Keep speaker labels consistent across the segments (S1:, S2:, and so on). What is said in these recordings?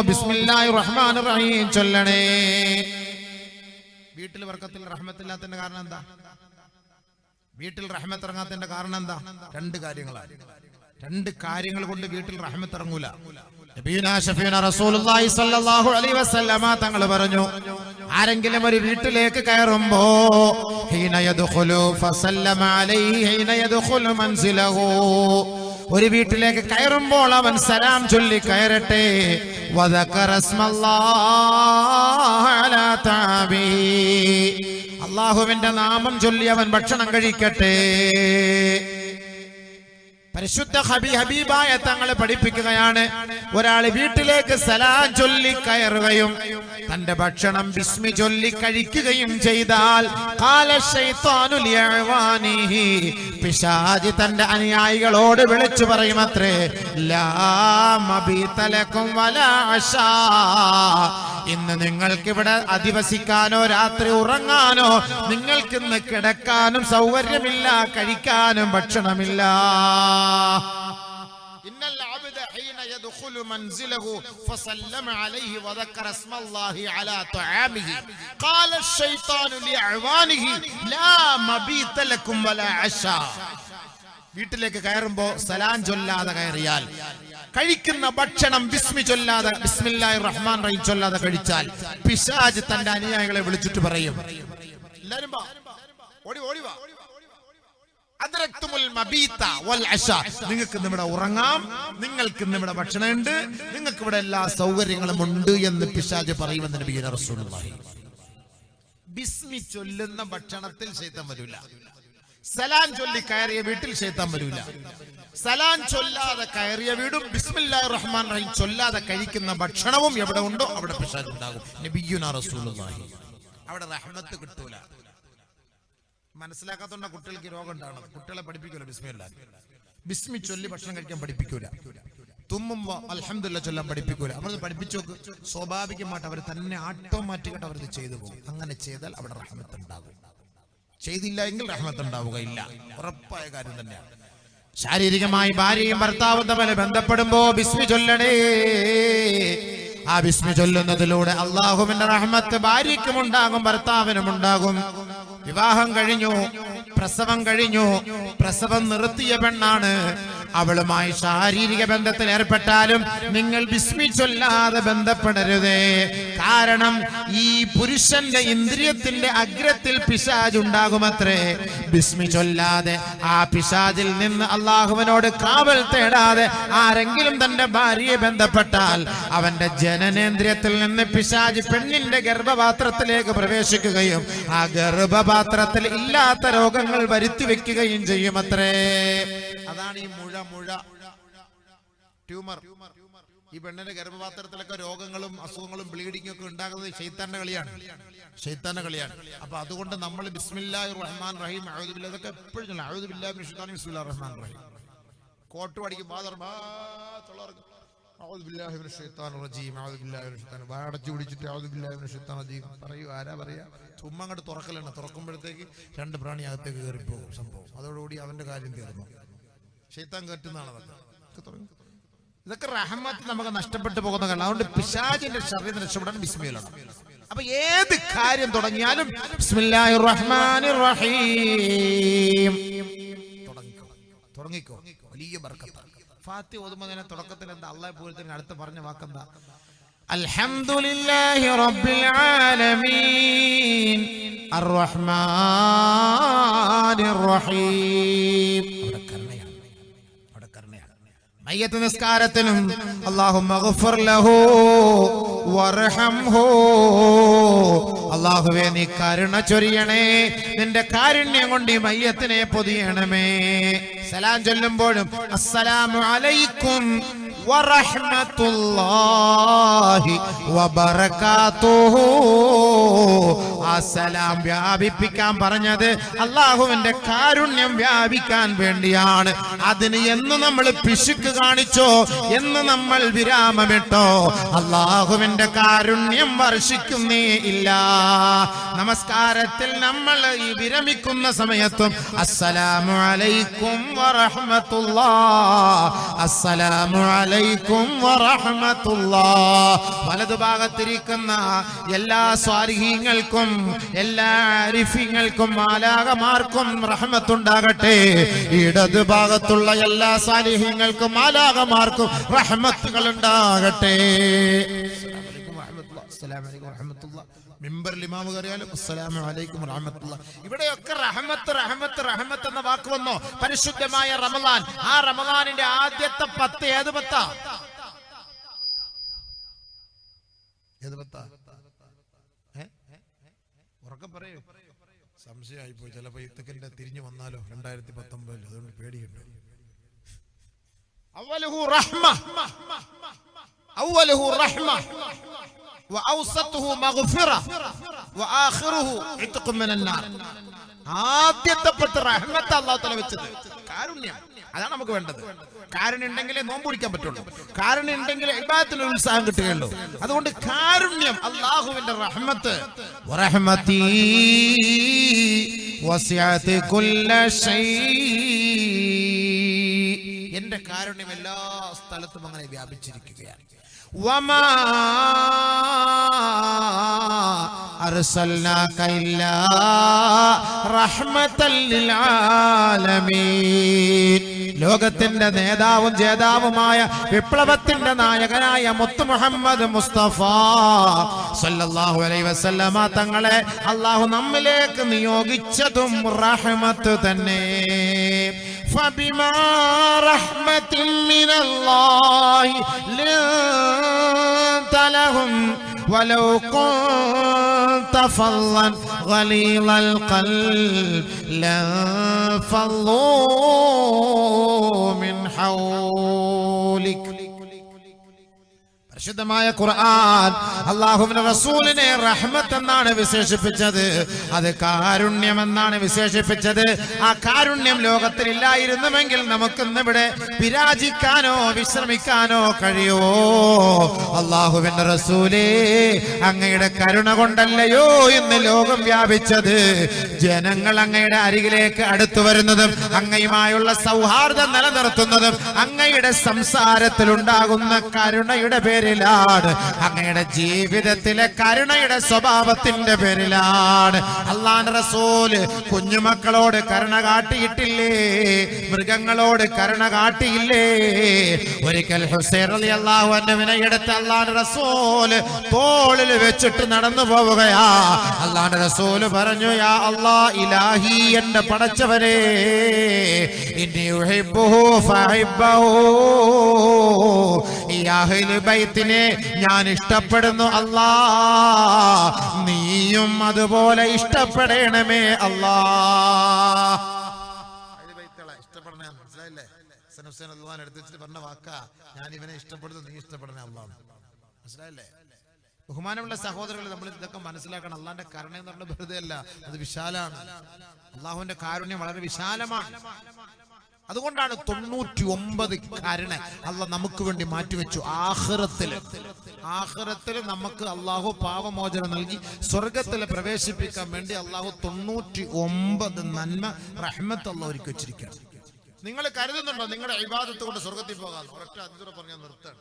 S1: ബിസ്മില്ലാഹിർ റഹ്മാനിർ റഹീം ചൊല്ലണേ. വീട്ടിൽ ബർക്കത്തിൽ റഹ്മത്തില്ലാത്തതിന്റെ കാരണം എന്താ? വീട്ടിൽ റഹ്മത്ത് ഇറങ്ങാത്തതിന്റെ കാരണം എന്താ? രണ്ട് കാര്യങ്ങളാണ്. രണ്ട് കാര്യങ്ങൾ കൊണ്ട് വീട്ടിൽ റഹ്മത്ത് ഇറങ്ങൂല. നബിയുനാ ശഫീഉനാ റസൂലുള്ളാഹി സ്വല്ലല്ലാഹു അലൈഹി വസല്ലമ തങ്ങൾ പറഞ്ഞു, ആരെങ്കിലും ഒരു വീട്ടിലേക്ക് കയറുമ്പോ ഹീന യദ്ഖുലു ഫസല്ലമ അലൈഹി ഹീന യദ്ഖുലു മൻസിലഹു, ഒരു വീട്ടിലേക്ക് കയറുമ്പോൾ അവൻ സലാം ചൊല്ലി കയറട്ടെ. വദകറ സ്മല്ലാഹി അലാ തഅബി, അല്ലാഹുവിന്റെ നാമം ചൊല്ലി അവൻ ഭക്ഷണം കഴിക്കട്ടെ. പരിശുദ്ധ ഹബീബായ തങ്ങളെ പഠിപ്പിക്കുകയാണ്, ഒരാൾ വീട്ടിലേക്ക് സലാം ചൊല്ലി കയറുകയും തന്റെ ഭക്ഷണം ബിസ്മി ചൊല്ലി കഴിക്കുകയും ചെയ്താൽ ഖാല ശൈത്വാനു ലിഅവാനിഹി, പിശാച് തന്റെ അനുയായികളോട് വിളിച്ചു പറയുമത്രേ, ലാ മബീത ലക്കും വലാ അശാ, ഇന്ന് നിങ്ങൾക്കിവിടെ അധിവസിക്കാനോ രാത്രി ഉറങ്ങാനോ നിങ്ങൾക്കിന്ന് കിടക്കാനും സൗകര്യമില്ല, കഴിക്കാനും ഭക്ഷണമില്ല. ഇന്നൽ അബ്ദ ഹീന യദ്ഖുലു മൻസിലഹു ഫസല്ലമ അലൈഹി വദക്കറ സ്മല്ലാഹി അലാ തആമിഹി ഖാല അശ്ശൈത്താനു ലിഅവാനിഹി ലാ മബീത ലക്കും വലാ അശാ. വീട്ടിലേക്ക് കയറുമ്പോ സലാം ചൊല്ലാതെ കയറിയാൽ, കഴിക്കുന്ന ഭക്ഷണം ബിസ്മി ചൊല്ലാതെ ബിസ്മില്ലാഹിർ റഹ്മാനിർ റഹീം ചൊല്ലാതെ കഴിച്ചാൽ പിശാച് തന്റെ അനുയായികളെ വിളിച്ചിട്ട് പറയും, എല്ലാരും വാ, ഓടി ഓടി വാ, അദ്റക്തുമുൽ മബീത വൽ അശാ, നിങ്ങൾക്ക് ഇവിടെ ഉറങ്ങാം, നിങ്ങൾക്ക് ഇവിടെ ഭക്ഷണം ഉണ്ട്, നിങ്ങൾക്ക് ഇവിടെ എല്ലാ സൗകര്യങ്ങളും ഉണ്ട് എന്ന് പിശാച് പറയുമെന്ന് നബി റസൂലുള്ളാഹി. ബിസ്മി ചൊല്ലുന്ന ഭക്ഷണത്തിൽ ശൈത്താൻ വരില്ല. സലാം ചൊല്ലി കയറിയ വീട്ടിൽ ശൈത്താൻ വരില്ല. സലാം ചൊല്ലാതെ കയറിയ വീടും ബിസ്മില്ലാഹിർ റഹ്മാനിർ റഹീം ചൊല്ലാതെ കഴിക്കുന്ന ഭക്ഷണവും എവിടെ ഉണ്ടോ അവിടെ പിശാച് ഉണ്ടാകും. നബിയുനാ റസൂലുള്ളാഹി. അവിടെ റഹ്മത്ത് കിട്ടൂല. മനസ്സിലാക്കാത്തോണ്ട കുട്ടികൾക്ക് രോഗം ഉണ്ടാകണം. കുട്ടികളെ പഠിപ്പിക്കൂല ബിസ്മില്ലാഹ്, ബിസ്മി ചൊല്ലി ഭക്ഷണം കഴിക്കാൻ പഠിപ്പിക്കൂല. തുമ്മുമ്പോ അൽഹംദുലില്ലാഹ് ചൊല്ലാൻ പഠിപ്പിക്കൂല. അവരത് പഠിപ്പിച്ചു നോക്ക്, സ്വാഭാവികമായിട്ട് അവർ തന്നെ ഓട്ടോമാറ്റിക്കായിട്ട് അവരത് ചെയ്തു പോകും. അങ്ങനെ ചെയ്താൽ അവിടെ റഹ്മത്ത് ഉണ്ടാകും. ചെയ്തില്ല എങ്കിൽ റഹ്മത്ത് ഉണ്ടാവുകയില്ല. ഉറപ്പായ കാര്യം തന്നെയാണ്. ശാരീരികമായി ഭാര്യയും ഭർത്താവും തമ്മിൽ ബന്ധപ്പെടുമ്പോ ബിസ്മി ചൊല്ലണേ. ആ ബിസ്മി ചൊല്ലുന്നതിലൂടെ അല്ലാഹുവിന്റെ റഹ്മത്ത് ഭാര്യയ്ക്കും ഉണ്ടാകും, ഭർത്താവിനും ഉണ്ടാകും. വിവാഹം കഴിഞ്ഞു, പ്രസവം കഴിഞ്ഞു, പ്രസവം നിർത്തിയ പെണ്ണാണ്, അവളുമായി ശാരീരിക ബന്ധത്തിൽ ഏർപ്പെട്ടാലും നിങ്ങൾ ബിസ്മി ചൊല്ലാതെ ബന്ധപ്പെടരുതേ. കാരണം ഈ പുരുഷന്റെ ഇന്ദ്രിയത്തിന്റെ അഗ്രത്തിൽ പിശാച് ഉണ്ടാകുമത്രേ. ബിസ്മി ചൊല്ലാതെ ആ പിശാചിൽ നിന്ന് അള്ളാഹുവിനോട് കാവൽ തേടാതെ ആരെങ്കിലും തന്റെ ഭാര്യയെ ബന്ധപ്പെട്ടാൽ അവന്റെ ജനനേന്ദ്രിയത്തിൽ നിന്ന് പിശാച് പെണ്ണിന്റെ ഗർഭപാത്രത്തിലേക്ക് പ്രവേശിക്കുകയും ആ ഗർഭപാത്രത്തിൽ ഇല്ലാത്ത രോഗങ്ങൾ വരുത്തി വെക്കുകയും ചെയ്യുമത്രേ. അതാണ് ഈ മുഴ ട്യൂമർ. ഈ പെണ്ണിന്റെ ഗർഭപാത്രത്തിലൊക്കെ രോഗങ്ങളും അസുഖങ്ങളും ബ്ലീഡിംഗ് ഒക്കെ ഉണ്ടാകുന്നത് ശൈത്താന്റെ കളിയാണ്. അപ്പൊ അതുകൊണ്ട് നമ്മൾ ബിസ്മില്ലാഹിർ റഹ്മാനിർ റഹീം അഊദു ബില്ലാഹി, ഇതൊക്കെ എപ്പോഴും അഊദു ബില്ലാഹി മിനശ് ശൈത്താനിർ റജീം ബിസ്മില്ലാഹിർ റഹ്മാനിർ റഹീം. കോട്ട് പഠിക്കും അഊദു ബില്ലാഹി മിനശ് ശൈത്താനിർ റജീം അഊദു ബില്ലാഹി മിനശ് ശൈത്താനിർ, വാടച്ചു പിടിച്ചിട്ട് അഊദു ബില്ലാഹി മിനശ് ശൈത്താനിർ റജീം പറയൂ. ആരാ പറയാ? ചുമ്മാ അങ്ങോട്ട് തുറക്കലാണ്. തുറക്കുമ്പോഴത്തേക്ക് രണ്ട് പ്രാണി അകത്തേക്ക് കയറിപ്പോകും സംഭവം. അതോടുകൂടി അവന്റെ കാര്യം തീർന്നു. ശൈത്താൻ കയറ്റുന്നതാണ് അതൊക്കെ. ഇതൊക്കെ റഹ്മത്ത് നമുക്ക് നഷ്ടപ്പെട്ടു പോകുന്ന കാരണം. അതുകൊണ്ട് പിശാചിന്റെ ശരീരത്തിന് രക്ഷപ്പെടാൻ ബിസ്മില്ലാണ്. അപ്പൊ ഏത് കാര്യം തുടങ്ങിയാലും ബിസ്മില്ലാഹിർ റഹ്മാനിർ റഹീം തുടങ്ങിക്കോ. വലിയ ബർക്കത്താണ്. ഫാത്തിഹ ഓതുമ്പോൾ തന്നെ തുടക്കത്തിൽ എന്താ അല്ലാഹു പൂരത്തിന് അടുത്ത് പറഞ്ഞ വാക്കെന്താ? അൽഹംദുലില്ലാഹി റബ്ബിൽ ആലമീൻ അർറഹ്മാനിർ റഹീം. മയ്യത്ത് നിസ്കാരത്തിനും അല്ലാഹുമ്മ ഗഫർ ലഹു വർഹംഹു, അല്ലാഹുവേ നീ കരുണ ചൊരിയണേ, നിന്റെ കാരുണ്യം കൊണ്ട് ഈ മയ്യത്തിനെ പൊതിയണമേ. സലാം ചൊല്ലുമ്പോഴും അസ്സലാമു അലൈക്കും വറഹ്മത്തുള്ളാഹി വബറകാതുഹു, ആ സലാം വ്യാപിപ്പിക്കാൻ പറഞ്ഞത് അള്ളാഹുവിന്റെ കാരുണ്യം വ്യാപിക്കാൻ വേണ്ടിയാണ്. അതിന് എന്ന് നമ്മൾ പിശുക്ക് കാണിച്ചോ, എന്ന് നമ്മൾ വിരാമമിട്ടോ, അള്ളാഹുവിന്റെ കാരുണ്യം വർഷിക്കുന്നേ ഇല്ല. നമസ്കാരത്തിൽ നമ്മൾ ഈ വിരമിക്കുന്ന സമയത്തും അസ്സലാമു അലൈക്കും വറഹ്മത്തുള്ളാഹ്, അസ്സലാമു അലൈക്കും വറഹ്മത്തുള്ളാഹ്. വലതുഭാഗത്തിരിക്കുന്ന എല്ലാ സ്വാലിഹീങ്ങൾക്കും എല്ലാ ആരിഫീങ്ങൾക്കും മാലാഖമാർക്കും റഹ്മത്തുണ്ടാകട്ടെ. ഇടതു ഭാഗത്തുള്ള എല്ലാ സ്വാലിഹീങ്ങൾക്കും മാലാഖമാർക്കും റഹ്മത്തുകൾ ഉണ്ടാകട്ടെ. മിമ്പറിൽ ഇമാമ് കയറിയാലും അസ്സലാമു അലൈക്കും വറഹ്മത്തുള്ളാഹി. ഇവിടെയൊക്കെ റഹ്മത്ത് റഹ്മത്ത് റഹ്മത്ത് എന്ന വാക്ക് വന്നോ. പരിശുദ്ധമായ റമളാൻ, ആ റമളാനിന്റെ ആദ്യത്തെ 10 ഏത് 10? ഏത് 10? ഉറക്കെ പറയൂ, സംശയമായി പോയി. ചിലപ്പോ ഇത്തക്കന്റെ തിരിഞ്ഞു വന്നാലോ 2019, അതുകൊണ്ട് പേടിയുണ്ട്. അവ്വലുഹു റഹ്മ, അവ്വലുഹു റഹ്മ വഔസതുഹു മഗ്ഫിറ വആഖിറുഹു ഇത്ഖും മിനന്നാർ. ആദ്യത്തെ 10 റഹ്മത്ത് അല്ലാഹു തആല വെച്ചത് കാരുണ്യം. അതാണ് നമുക്ക് വേണ്ടത്. കാരുണ്യം ഉണ്ടെങ്കിലേ നോമ്പ് പിടിക്കാൻ പറ്റുള്ളൂ. കാരുണ്യം ഉണ്ടെങ്കിലേ ഇബാദത്തിന് ഉത്സാഹം കിട്ടുകയുള്ളൂ. അതുകൊണ്ട് കാരുണ്യം, അല്ലാഹുവിന്റെ റഹ്മത്ത്. വറഹ്മതീ വസിഅത് കുല്ല ശൈ, എന്റെ കാരുണ്യം എല്ലാ സ്ഥലത്തും അങ്ങനെ വ്യാപിച്ചിരിക്കുകയാണ്. വമാ അർസൽനാക ഇല്ലാ റഹ്മത്തൽ ലിൽ ആലമീൻ. ലോകത്തിന്റെ നേതാവും ജേതാവുമായ വിപ്ലവത്തിന്റെ നായകനായ മുത്ത് മുഹമ്മദ് മുസ്തഫ സല്ലല്ലാഹു അലൈഹി വസല്ലമ തങ്ങളെ അല്ലാഹു നമ്മിലേക്ക് നിയോഗിച്ചതും റഹ്മത്ത് തന്നെ. فبما رحمة من الله لنت لهم ولو كنت فظا غليظ القلب لانفضوا من حولك. പരിശുദ്ധമായ ഖുർആൻ അല്ലാഹുവിന്റെ റസൂലിനെ റഹ്മത്ത് എന്നാണ് വിശേഷിപ്പിച്ചത്. അത് കാരുണ്യം എന്നാണ് വിശേഷിപ്പിച്ചത്. ആ കാരുണ്യം ലോകത്തിൽ ഇല്ലായിരുന്നുവെങ്കിൽ നമുക്കിന്ന് ഇവിടെ വിരാജിക്കാനോ വിശ്രമിക്കാനോ കഴിയുമോ? അല്ലാഹുവിന്റെ റസൂലേ, അങ്ങയുടെ കരുണ കൊണ്ടല്ലയോ ഇന്ന് ലോകം വ്യാപിച്ചത്. ജനങ്ങൾ അങ്ങയുടെ അരികിലേക്ക് അടുത്തു വരുന്നതും അങ്ങയുമായുള്ള സൗഹാർദ്ദം നിലനിർത്തുന്നതും അങ്ങയുടെ സംസാരത്തിൽ ഉണ്ടാകുന്ന കരുണയുടെ പേരിലാണ്. അങ്ങയുടെ ജീവിതത്തിലെ കരുണയുടെ സ്വഭാവത്തിന്റെ പേരിലാണ്. അല്ലാഹുവിന്റെ റസൂല് കുഞ്ഞുമക്കളോട് കരുണ കാട്ടിയിട്ടില്ലേ? മൃഗങ്ങളോട് കരുണ കാട്ടിയില്ലേ? ഒരിക്കൽ ഹുസൈൻ റളിയല്ലാഹു അൻഹുവിനെ എടുത്ത് അല്ലാഹുവിന്റെ റസൂല് തോളിൽ വെച്ചിട്ട് നടന്നു പോവുകയാ. അല്ലാഹുവിന്റെ റസൂല് പറഞ്ഞു, യാ അല്ലാഹ് ഇലാഹി, എന്റെ പടച്ചവനെ, ഇന്നി ഉഹിബ്ബുഹു ഫഹിബ്ബഹു, ഈ അഹ്ലു ബൈത്തിനെ ഞാൻ ഇഷ്ടപ്പെടുന്നു അല്ലാ, നീയും അതുപോലെ ഇഷ്ടപ്പെടണമേ അല്ലാ. ഇഷ്ടപ്പെടണേ, മനസ്സിലായില്ലേ? എടുത്ത് വെച്ചിട്ട് പറഞ്ഞ വാക്കാ, ഞാൻ ഇവനെ ഇഷ്ടപ്പെടുന്നു, നീ ഇഷ്ടപ്പെടണേ അല്ലാ. മനസ്സിലായില്ലേ? ബഹുമാനമുള്ള സഹോദരങ്ങളെ, നമ്മൾ ഇതൊക്കെ മനസ്സിലാക്കണം. അള്ളാന്റെ കരുണ എന്ന് പറഞ്ഞ വെറുതെ അല്ല, അത് വിശാലാണ്. അള്ളാഹുവിന്റെ കാരുണ്യം വളരെ വിശാലമാണ്. അതുകൊണ്ടാണ് 99 കരുണ അള്ളാഹ് നമുക്ക് വേണ്ടി മാറ്റിവെച്ചു. ആഖിറത്തിൽ നമുക്ക് അള്ളാഹു പാപമോചനം നൽകി സ്വർഗത്തിൽ പ്രവേശിപ്പിക്കാൻ വേണ്ടി അള്ളാഹു 99 നന്മ റഹ്മത്ത് അള്ളാഹ് ഒരുക്കി വെച്ചിരിക്കുകയാണ്. നിങ്ങൾ കരുതുന്നുണ്ടോ നിങ്ങളുടെ ഇബാദത്ത് കൊണ്ട് സ്വർഗത്തിൽ പോകാൻ? ഒരൊറ്റ അതിലൂടെ പറഞ്ഞാൽ നിർത്താൻ.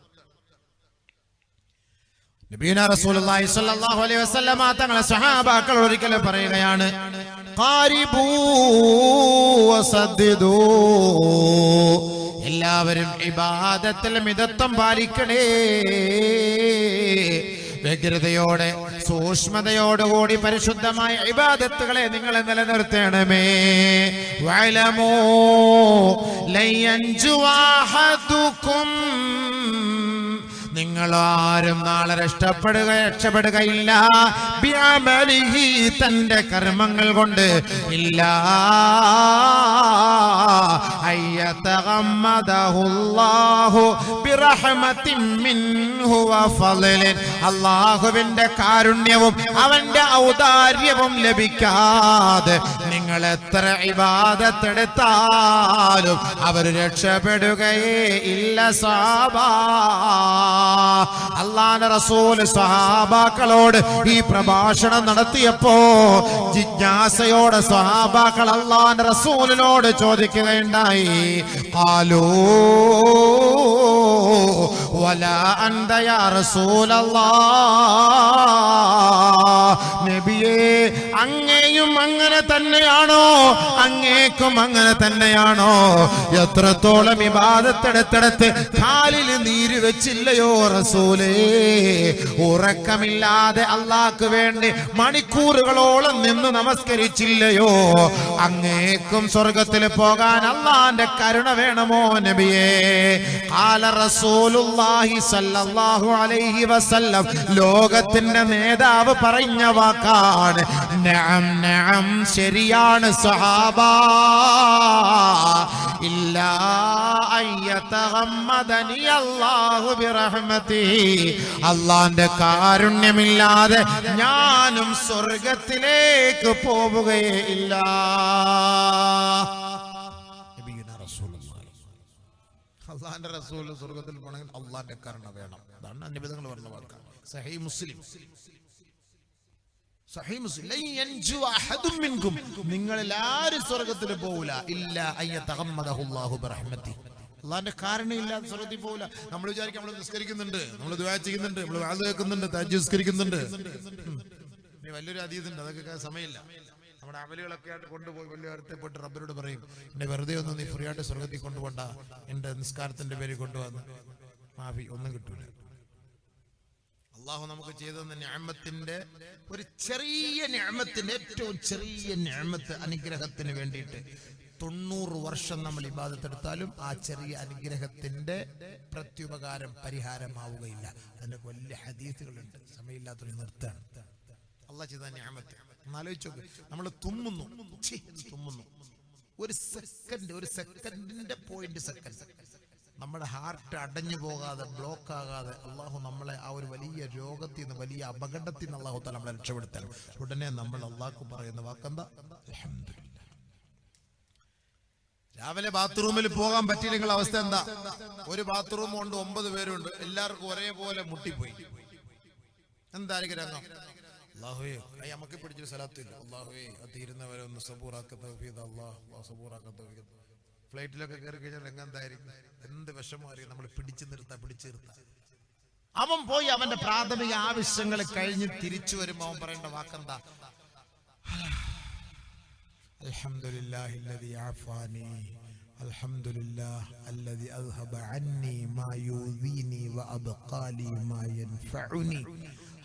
S1: നബിയുനാ റസൂലുള്ളാഹി സ്വല്ലല്ലാഹു അലൈഹി വസല്ലമ തങ്ങളെ സ്വഹാബാക്കൾ ഒരിക്കൽ പറയുകയാണ്, ഖാരിബൂ വസദ്ദിദൂ, എല്ലാവരും ഇബാദത്തിൽ മിതത്വം പാലിക്കണേ. വ്യഗ്രതയോടെ സൂക്ഷ്മതയോടുകൂടി പരിശുദ്ധമായ ഇബാദത്തുകളെ നിങ്ങൾ നിലനിർത്തണമേ. വഅലമൂ ലയൻജു അഹദുകും, നിങ്ങളാരും നാളെ രക്ഷപ്പെടുകയില്ല. ബിഅമലിഹി, തന്റെ കർമ്മങ്ങൾ കൊണ്ട്. ഇല്ലാ അയ്യ യതഗമ്മദഹുല്ലാഹു ബിറഹ്മത്തിൻ മിൻഹു വഫളലിൻ. അല്ലാഹുവിന്റെ കാരുണ്യവും അവന്റെ ഔദാര്യവും ലഭിക്കാതെ നിങ്ങൾ എത്ര ഇബാദത്ത് എടുത്താലും അവർ രക്ഷപ്പെടുകയേ ഇല്ല സഹാബ. അല്ലാഹുവിന്റെ റസൂൽ സഹാബാക്കളോട് ഈ പ്രഭാഷണം നടത്തിയപ്പോ ജിജ്ഞാസയോടെ സഹാബാക്കൾ അല്ലാഹുവിന്റെ റസൂലിനോട് ചോദിക്കുകയുണ്ടായി. ഖാലൂ വലാ അൻത യാ റസൂലല്ലാഹ്. നബിയേ, അങ്ങേയും അങ്ങനെ തന്നെയാണോ? അങ്ങേക്കും അങ്ങനെ തന്നെയാണോ? എത്രത്തോളം ഇബാദത്തെടുത്തെടുത്ത് കാലിൽ നീര് വെച്ചില്ലയോ റസൂലേ? ഉറക്കമില്ലാതെ അല്ലാഹ്ക്ക് വേണ്ടി മണിക്കൂറുകളോളം നിന്ന് നമസ്കരിച്ചില്ലയോ? അങ്ങേക്കും സ്വർഗത്തിൽ പോകാൻ അല്ലാഹുവിന്റെ കരുണ വേണമോ നബിയേ? ഖാല റസൂലുള്ളാഹി സ്വല്ലല്ലാഹു അലൈഹി വസല്ലം, ലോകത്തിന്റെ നേതാവ് പറഞ്ഞ വാക്കാണ്. നഅം നഅം, ശരിയാണ് സഹാബാ. ഇല്ലാ അയ്യതഗമ്മദനി അല്ലാഹു ബിറഹ്മതിഹി, അല്ലാഹുവിന്റെ കാരുണ്യമില്ലാതെ ഞാനും സ്വർഗത്തിലേക്ക് പോവുകയേ ഇല്ല. അല്ലാഹുവിന്റെ റസൂൽ സ്വർഗത്തിൽ പോകണമെങ്കിൽ അല്ലാഹുവിന്റെ കരുണ വേണം. അതാണ് നബിതങ്ങൾ പറഞ്ഞ വാക്ക്. സഹീഹ് മുസ്ലിം, സഹീഹ് മുസ്ലിം, ലൻ യൻജു അഹദും മിൻകും, നിങ്ങളിൽ ആരും സ്വർഗത്തിൽ പോവില്ല ഇല്ല അയ്യതഗമ്മദഹുല്ലാഹു ബിറഹ്മതിഹി, അല്ലാഹുവിന്റെ കാരുണ്യമില്ലാതെ സ്വർഗത്തിൽ പോവില്ല. നമ്മൾ വിചാരിക്കും നമ്മൾ നിസ്കരിക്കുന്നുണ്ട്, നമ്മൾ ദുആ ചെയ്യുന്നുണ്ട്, നമ്മൾ വഅദ് കേൾക്കുന്നുണ്ട്, തഹജ്ജുദ് നിസ്കരിക്കുന്നുണ്ട്. ഇനി വലിയൊരു ഹദീസുണ്ട്, അതൊക്കെ സമയമില്ല. നമ്മുടെ അമലുകളൊക്കെ ആയിട്ട് കൊണ്ടുപോയി വലിയ അടുത്തപ്പെട്ട് റബ്ബിനോട് പറയും, എന്നെ വെറുതെ ഒന്നും നീ ഫ്രീ ആയിട്ട് സ്വർഗത്തിൽ കൊണ്ടുപോണ്ട, എന്റെ നിസ്കാരത്തിന്റെ പേര് കൊണ്ടുവന്ന് മാഫി ഒന്നും കിട്ടൂല. അള്ളാഹു നമുക്ക് ചെയ്തെന്ന നിഅമത്തിന്റെ ഒരു ചെറിയ നിഅമത്തിന്റെ, ഏറ്റവും ചെറിയ നിഅമത്ത്, അനുഗ്രഹത്തിന് വേണ്ടിയിട്ട് 90 വർഷം നമ്മൾ ഇബാദത്ത് എടുത്താലും ആ ചെറിയ അനുഗ്രഹത്തിന്റെ പ്രത്യുപകാരം പരിഹാരമാവുകയില്ല. അതിന്റെ വലിയ ഹദീസുകളുണ്ട്, സമയമില്ലാത്തൊരു നിർത്താണ്. അള്ളാഹ് ചെയ്ത നിഅമത്ത് ആലോചിച്ചു നോക്ക്. നമ്മൾ തുമ്മുന്നു, ഒരു സെക്കൻഡിന്റെ പോയിന്റ് സെക്കൻഡ് നമ്മുടെ ഹാർട്ട് അടഞ്ഞു പോകാതെ, ബ്ലോക്ക് ആകാതെ അള്ളാഹു നമ്മളെ ആ ഒരു വലിയ രോഗത്തിൽ നിന്ന്, വലിയ അപകടത്തിൽ നിന്ന് അള്ളാഹു നമ്മളെ രക്ഷപ്പെടുത്തണം. ഉടനെ നമ്മൾ അള്ളാഹ്ക്ക് പറയുന്ന വാക്കെന്താ? അൽഹംദുലില്ലാഹ്. രാവിലെ ബാത്റൂമിൽ പോകാൻ പറ്റിയില്ലെങ്കിൽ അവസ്ഥ എന്താ? ഒരു ബാത്റൂം കൊണ്ട് 9 പേരുണ്ട്, എല്ലാവർക്കും ഒരേപോലെ മുട്ടിപ്പോയി. എന്തായിരിക്കും രംഗം? അല്ലാഹുവേ, നമുക്ക് പിടിച്ചൊരു സ്ഥലത്തില്ല. അല്ലാഹുവേ, തീരുന്നവരെ ഒന്ന് സബൂറാക്ക തൗഫീഖ്. അല്ലാഹ് സബൂറാക്ക തൗഫീഖ്. ഫ്ലൈറ്റിലൊക്കെ കയറി കഴിഞ്ഞാൽ രംഗം എന്തായിരിക്കും? എന്ത് വിഷമമായിരിക്കും. നമ്മൾ പിടിച്ചു നിർത്താം. അവൻ പോയി അവന്റെ പ്രാഥമിക ആവശ്യങ്ങൾ കഴിഞ്ഞ് തിരിച്ചു വരുമ്പോ അവൻ പറയേണ്ട വാക്കെന്താ? അൽഹംദുലില്ലാഹില്ലദീ ആഫാനി, അൽഹംദുലില്ലാഹ് അല്ലദീ അദ്ഹബ അന്നി മാ യൂദീനി വഅബ്ഖാലി മാ യൻഫഉനി.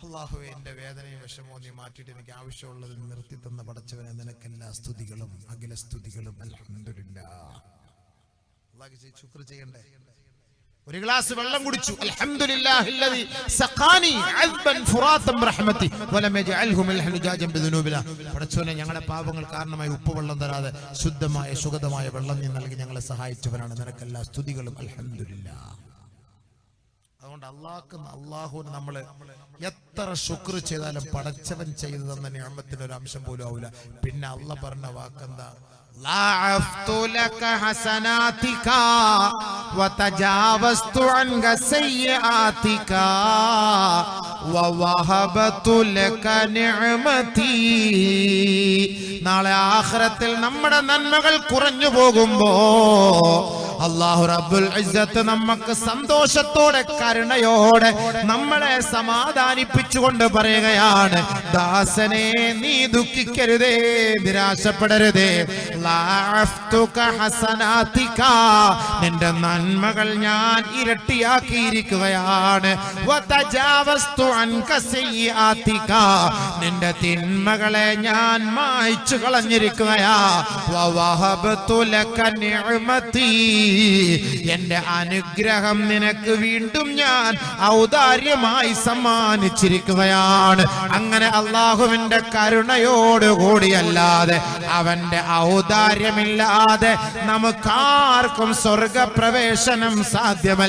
S1: അല്ലാഹുവേ, എന്റെ വേദനയും വിഷമവും നീ മാറ്റിയിട്ട് എനിക്ക് ആവശ്യമുള്ളത് നിർത്തി തന്ന പടച്ചവനെ, നിനക്കെല്ലാ സ്തുതികളും അഖില സ്തുതികളും. അൽഹംദുലില്ലാഹ്. അല്ലാഹുവേ ശുക്ർ ചെയ്യണ്ടേ? ഒരു ഗ്ലാസ് വെള്ളം കുടിച്ചു. അൽഹംദുലില്ലാഹില്ലദീ സഖാനി അസ്ബൻ ഫുറാതൻ ബിറഹ്മതി വലം യജഅൽഹു മിൽഹൻ ജാജൻ ബിദുനൂബിനാ. പടച്ചവനെ, ഞങ്ങളുടെ പാപങ്ങൾ കാരണമായി ഉപ്പുവെള്ളം തരാതെ ശുദ്ധമായ സുഗതമായ വെള്ളം നീ നൽകി ഞങ്ങളെ സഹായിച്ചവനാണ്, നിനക്കെല്ലാ സ്തുതികളും. അൽഹംദുലില്ലാഹ്. അതുകൊണ്ട് അള്ളാഹുവിന് നമ്മൾ എത്ര ശുക്ർ ചെയ്താലും പടച്ചവൻ ചെയ്തു തന്ന നിഅമത്തിന്റെ ഒരു അംശം പോലും ആവില്ല. പിന്നെ അള്ളാഹ് പറഞ്ഞ വാക്കെന്താ? ലഅഫ്തു ലക ഹസനാതിക വതജാവസ്തു അൻക സയ്യിആതിക വവഹബതു ലക നിഅമതി. നാളെ ആഖിറത്തിൽ നമ്മുടെ നന്മകൾ കുറഞ്ഞു പോകുമ്പോ അല്ലാഹു റബ്ബുൽ ഇസ്സത്ത് നമുക്ക് സന്തോഷത്തോടെ, കരുണയോടെ നമ്മളെ സമാധാനിപ്പിച്ചുകൊണ്ട് പറയുകയാണ്, ദാസനെ നീ ദുഃഖിക്കരുതേ, നിരാശപ്പെടരുതേ. ലഅഫ്തുക ഹസനാതിക, നിന്റെ നന്മകൾ ഞാൻ ഇരട്ടിയാക്കിയിരിക്കുകയാണ്. വതജാവസ്തു അൻക സയ്യിആതിക, നിന്റെ തിന്മകളെ ഞാൻ മായ്ച്ചു കളഞ്ഞിരിക്കുകയാ. വവഹബതു ലക നിഅമതി, എന്റെ അനുഗ്രഹം നിനക്ക് വീണ്ടും ഞാൻ ഔദാര്യമായി സമ്മാനിച്ചിരിക്കുകയാണ്. അങ്ങനെ അള്ളാഹുവിന്റെ കരുണയോടുകൂടിയല്ലാതെ അവന്റെ ഔദാര്യമില്ലാതെ നമുക്കാർക്കും സ്വർഗപ്രവേശനം സാധ്യമല്ല.